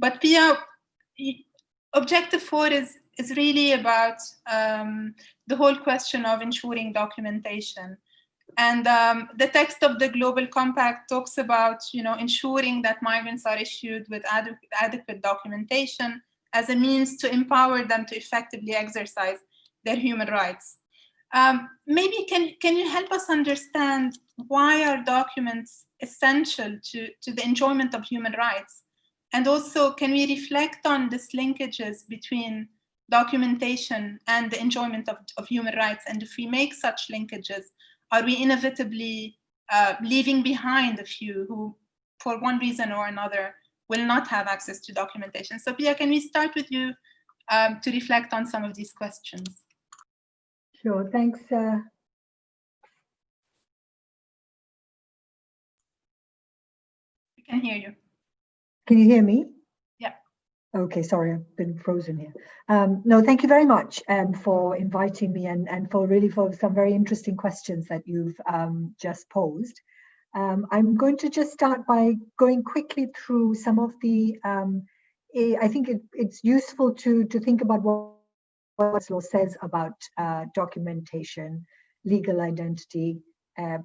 But Pia, Objective 4 is really about the whole question of ensuring documentation. And the text of the Global Compact talks about, ensuring that migrants are issued with adequate documentation as a means to empower them to effectively exercise their human rights. Maybe can you help us understand why are documents essential to the enjoyment of human rights? And also, can we reflect on these linkages between documentation and the enjoyment of human rights? And if we make such linkages, are we inevitably leaving behind a few who, for one reason or another, will not have access to documentation? So Pia, can we start with you to reflect on some of these questions? Sure, thanks. We can hear you. Can you hear me? Yeah. Okay, sorry, I've been frozen here. No, thank you very much for inviting me and for some very interesting questions that you've just posed. I'm going to just start by going quickly through some of the, I think it's useful to think about what this law says about documentation, legal identity,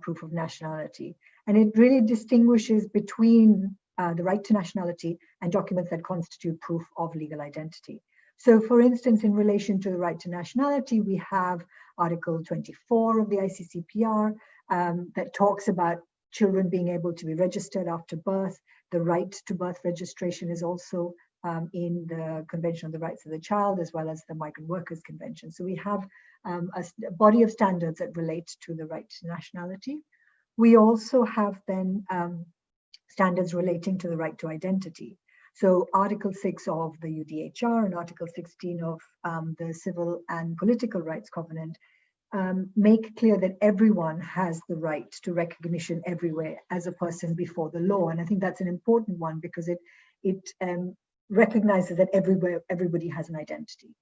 proof of nationality. And it really distinguishes between the right to nationality and documents that constitute proof of legal identity. So for instance, in relation to the right to nationality, we have Article 24 of the ICCPR that talks about children being able to be registered after birth. The right to birth registration is also in the Convention on the Rights of the Child, as well as the Migrant Workers Convention. So we have a body of standards that relate to the right to nationality. We also have then standards relating to the right to identity. So Article 6 of the UDHR and Article 16 of the Civil and Political Rights Covenant make clear that everyone has the right to recognition everywhere as a person before the law. And I think that's an important one because it recognizes that everybody has an identity.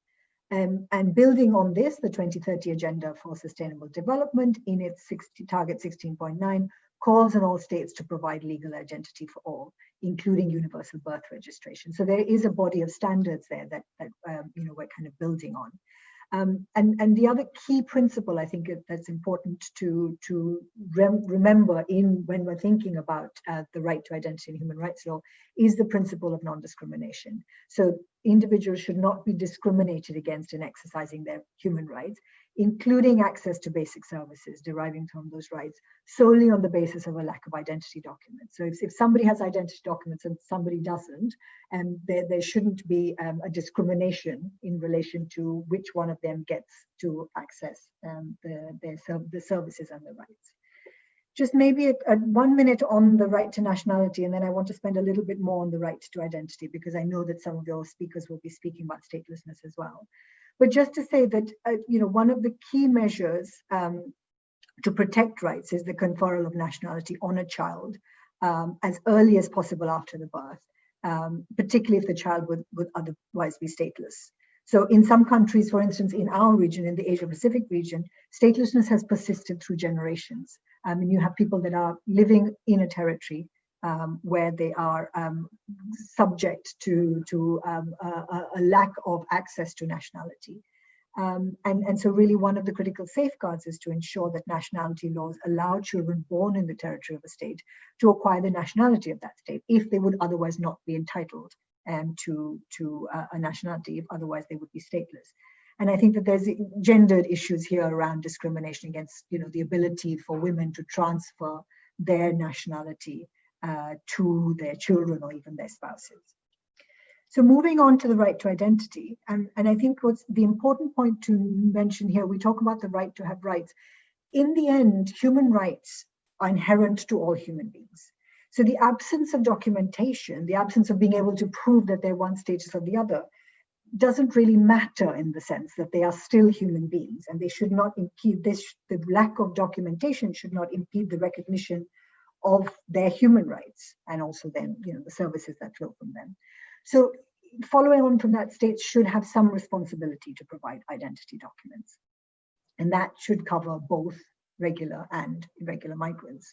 And building on this, the 2030 Agenda for Sustainable Development in its target 16.9 calls on all states to provide legal identity for all, including universal birth registration. So there is a body of standards there that we're kind of building on. And the other key principle I think that's important to remember when we're thinking about the right to identity in human rights law is the principle of non-discrimination. So individuals should not be discriminated against in exercising their human rights, including access to basic services deriving from those rights solely on the basis of a lack of identity documents. So if somebody has identity documents and somebody doesn't, there shouldn't be a discrimination in relation to which one of them gets to access the services and the rights. Just maybe 1 minute on the right to nationality, and then I want to spend a little bit more on the right to identity, because I know that some of your speakers will be speaking about statelessness as well. But just to say that, one of the key measures to protect rights is the conferral of nationality on a child as early as possible after the birth, particularly if the child would otherwise be stateless. So in some countries, for instance, in our region, in the Asia Pacific region, statelessness has persisted through generations. And you have people that are living in a territory where they are subject to a lack of access to nationality. And so really one of the critical safeguards is to ensure that nationality laws allow children born in the territory of a state to acquire the nationality of that state if they would otherwise not be entitled to a nationality, if otherwise they would be stateless. And I think that there's gendered issues here around discrimination against, the ability for women to transfer their nationality to their children or even their spouses. So moving on to the right to identity, and I think what's the important point to mention here, we talk about the right to have rights. In the end, human rights are inherent to all human beings. So the absence of documentation, the absence of being able to prove that they're one status or the other, doesn't really matter in the sense that they are still human beings, and they should not impede this. The lack of documentation should not impede the recognition of their human rights and also then the services that flow from them. So following on from that, states should have some responsibility to provide identity documents, and that should cover both regular and irregular migrants.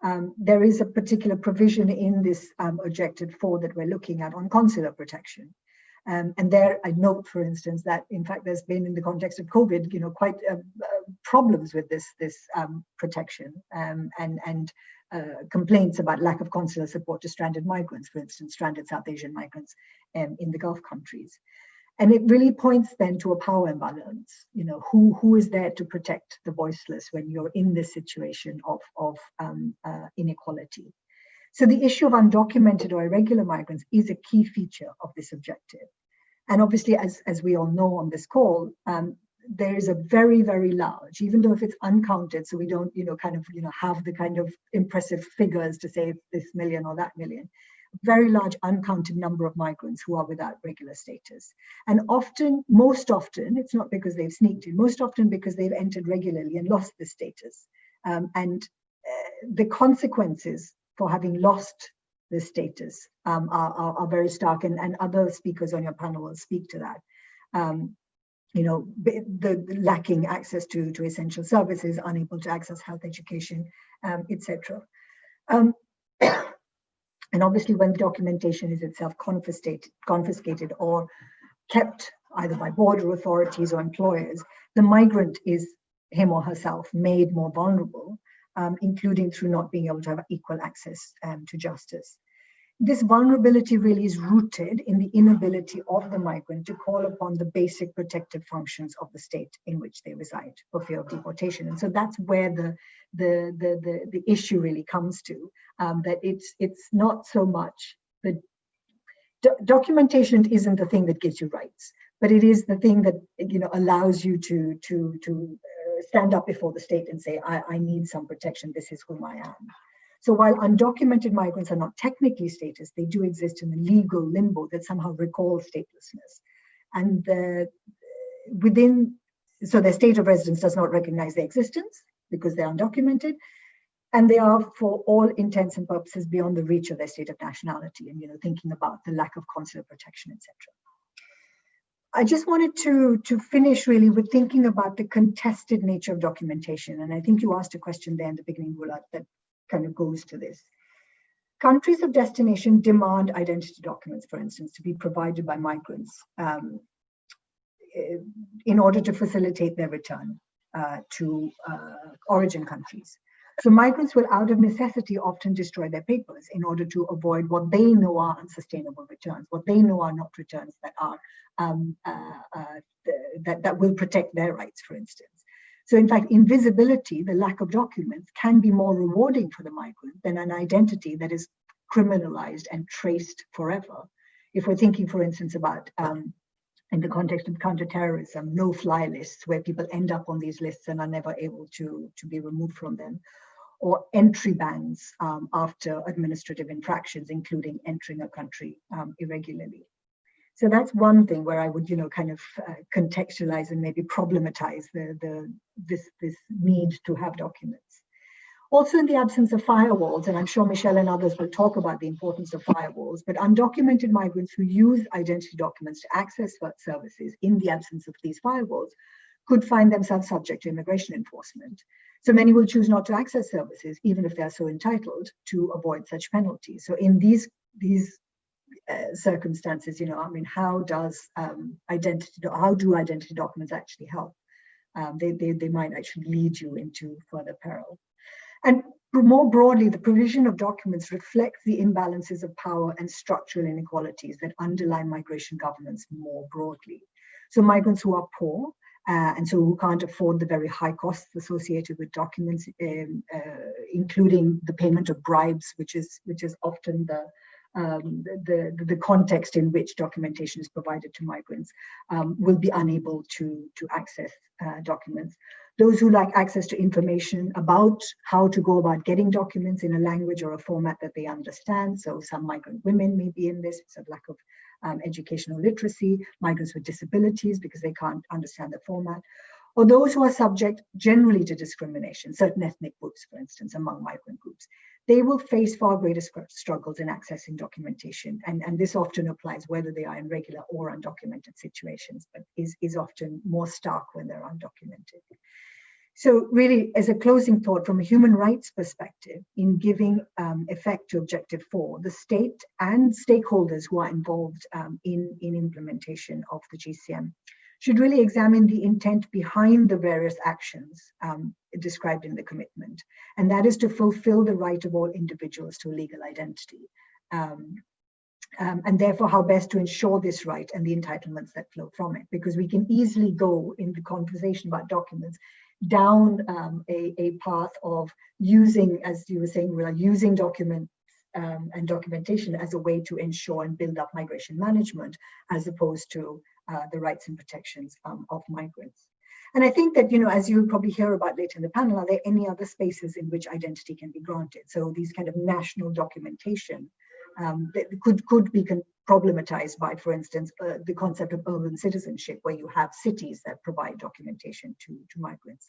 There is a particular provision in this Objective 4 that we're looking at on consular protection. And there I note, for instance, that in fact there's been, in the context of COVID, quite problems with this protection and complaints about lack of consular support to stranded migrants, for instance, stranded South Asian migrants in the Gulf countries. And it really points then to a power imbalance. Who is there to protect the voiceless when you're in this situation of inequality? So the issue of undocumented or irregular migrants is a key feature of this objective. And obviously, as we all know on this call, there is a very, very large, even though if it's uncounted, so we don't, have the kind of impressive figures to say this million or that million, very large uncounted number of migrants who are without regular status. And most often, it's not because they've sneaked in, most often because they've entered regularly and lost the status. The consequences for having lost the status are very stark, and other speakers on your panel will speak to that. The lacking access to essential services, unable to access health, education, etc. And obviously, when documentation is itself confiscated or kept either by border authorities or employers, the migrant is him or herself made more vulnerable, including through not being able to have equal access to justice. This vulnerability really is rooted in the inability of the migrant to call upon the basic protective functions of the state in which they reside for fear of deportation. And so that's where the issue really comes to, that it's not so much the documentation isn't the thing that gives you rights, but it is the thing that allows you to stand up before the state and say, I need some protection. This is whom I am. So while undocumented migrants are not technically stateless, they do exist in a legal limbo that somehow recalls statelessness. And so their state of residence does not recognize their existence because they're undocumented, and they are, for all intents and purposes, beyond the reach of their state of nationality, and thinking about the lack of consular protection, etc. I just wanted to finish really with thinking about the contested nature of documentation, and I think you asked a question there in the beginning, Gulad, that kind of goes to this. Countries of destination demand identity documents, for instance, to be provided by migrants in order to facilitate their return to origin countries. So migrants will, out of necessity, often destroy their papers in order to avoid what they know are unsustainable returns, what they know are not returns that are that will protect their rights, for instance. So in fact, invisibility, the lack of documents, can be more rewarding for the migrant than an identity that is criminalized and traced forever. If we're thinking, for instance, about in the context of counterterrorism, no-fly lists where people end up on these lists and are never able to be removed from them, or entry bans after administrative infractions, including entering a country irregularly. So that's one thing where I would, kind of contextualize and maybe problematize this need to have documents. Also, in the absence of firewalls, and I'm sure Michelle and others will talk about the importance of firewalls, but undocumented migrants who use identity documents to access services in the absence of these firewalls could find themselves subject to immigration enforcement. So many will choose not to access services, even if they're so entitled, to avoid such penalties. So in these circumstances, how do identity documents actually help? They might actually lead you into further peril. And more broadly, the provision of documents reflects the imbalances of power and structural inequalities that underlie migration governance more broadly. So migrants who are poor and so who can't afford the very high costs associated with documents, including the payment of bribes, which is often the context in which documentation is provided to migrants, will be unable to access documents. Those who lack access to information about how to go about getting documents in a language or a format that they understand. So some migrant women may be in this, so lack of educational literacy, migrants with disabilities because they can't understand the format, or those who are subject generally to discrimination, certain ethnic groups, for instance, among migrant groups. They will face far greater struggles in accessing documentation. And this often applies whether they are in regular or undocumented situations, but is often more stark when they're undocumented. So really, as a closing thought from a human rights perspective, in giving effect to Objective 4, the state and stakeholders who are involved in implementation of the GCM should really examine the intent behind the various actions described in the commitment. And that is to fulfill the right of all individuals to a legal identity. And therefore how best to ensure this right and the entitlements that flow from it. Because we can easily go in the conversation about documents down a path of using, as you were saying, we are using documents and documentation as a way to ensure and build up migration management, as opposed to the rights and protections of migrants. And I think that, as you'll probably hear about later in the panel, are there any other spaces in which identity can be granted? So these kind of national documentation that could be problematized by, for instance, the concept of urban citizenship, where you have cities that provide documentation to migrants.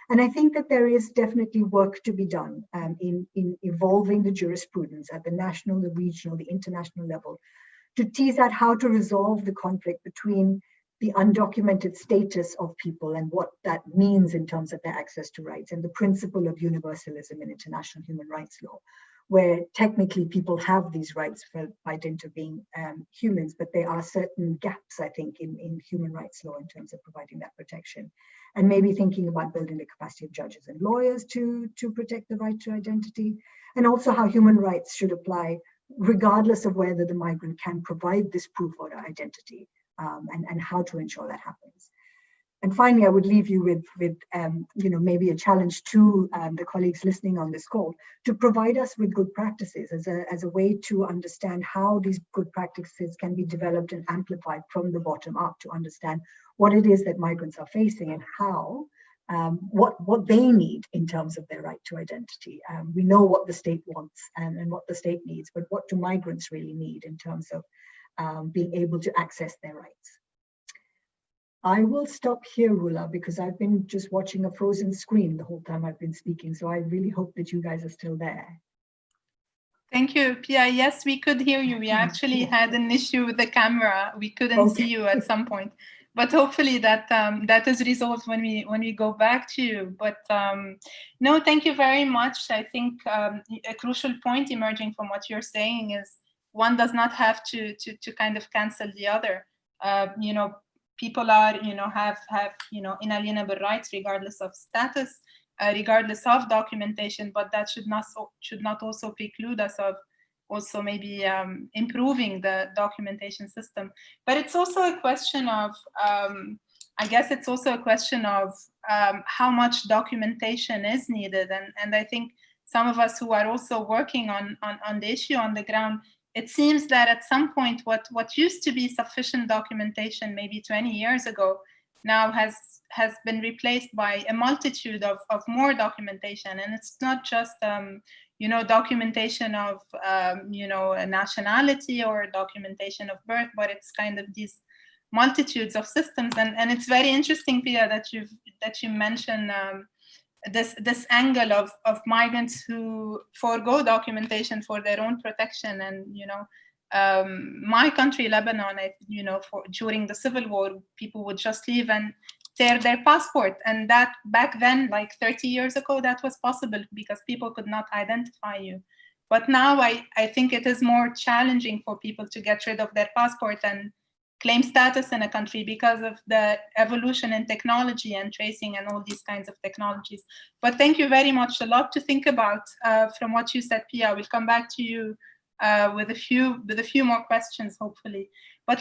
And I think that there is definitely work to be done in evolving the jurisprudence at the national, the regional, the international level to tease out how to resolve the conflict between the undocumented status of people and what that means in terms of their access to rights, and the principle of universalism in international human rights law, where technically people have these rights by dint of being humans, but there are certain gaps, I think, in human rights law in terms of providing that protection. And maybe thinking about building the capacity of judges and lawyers to protect the right to identity, and also how human rights should apply regardless of whether the migrant can provide this proof of identity, and how to ensure that happens. And finally, I would leave you with maybe a challenge to the colleagues listening on this call to provide us with good practices as a way to understand how these good practices can be developed and amplified from the bottom up, to understand what it is that migrants are facing and how what they need in terms of their right to identity. We know what the state wants and what the state needs, but what do migrants really need in terms of being able to access their rights? I will stop here, Rula, because I've been just watching a frozen screen the whole time I've been speaking. So I really hope that you guys are still there. Thank you, Pia. Yes, we could hear you. We actually had an issue with the camera. We couldn't see you at some point, but hopefully that that is resolved when we go back to you. But no, thank you very much. I think a crucial point emerging from what you're saying is one does not have to kind of cancel the other. People are, have inalienable rights regardless of status, regardless of documentation, but that should not also preclude us of also maybe improving the documentation system. But it's also a question of, I guess it's also a question of how much documentation is needed. And I think some of us who are also working on the issue on the ground, it seems that at some point what used to be sufficient documentation maybe 20 years ago now has been replaced by a multitude of more documentation. And it's not just documentation of a nationality or documentation of birth, but it's kind of these multitudes of systems. And it's very interesting, Pia, that you mentioned this angle of migrants who forego documentation for their own protection. And my country, Lebanon, during the civil war, people would just leave and tear their passport, and that back then, like 30 years ago, that was possible because people could not identify you. But now I think it is more challenging for people to get rid of their passport and claim status in a country because of the evolution in technology and tracing and all these kinds of technologies. But thank you very much. A lot to think about from what you said, Pia. We'll come back to you with a few more questions, hopefully.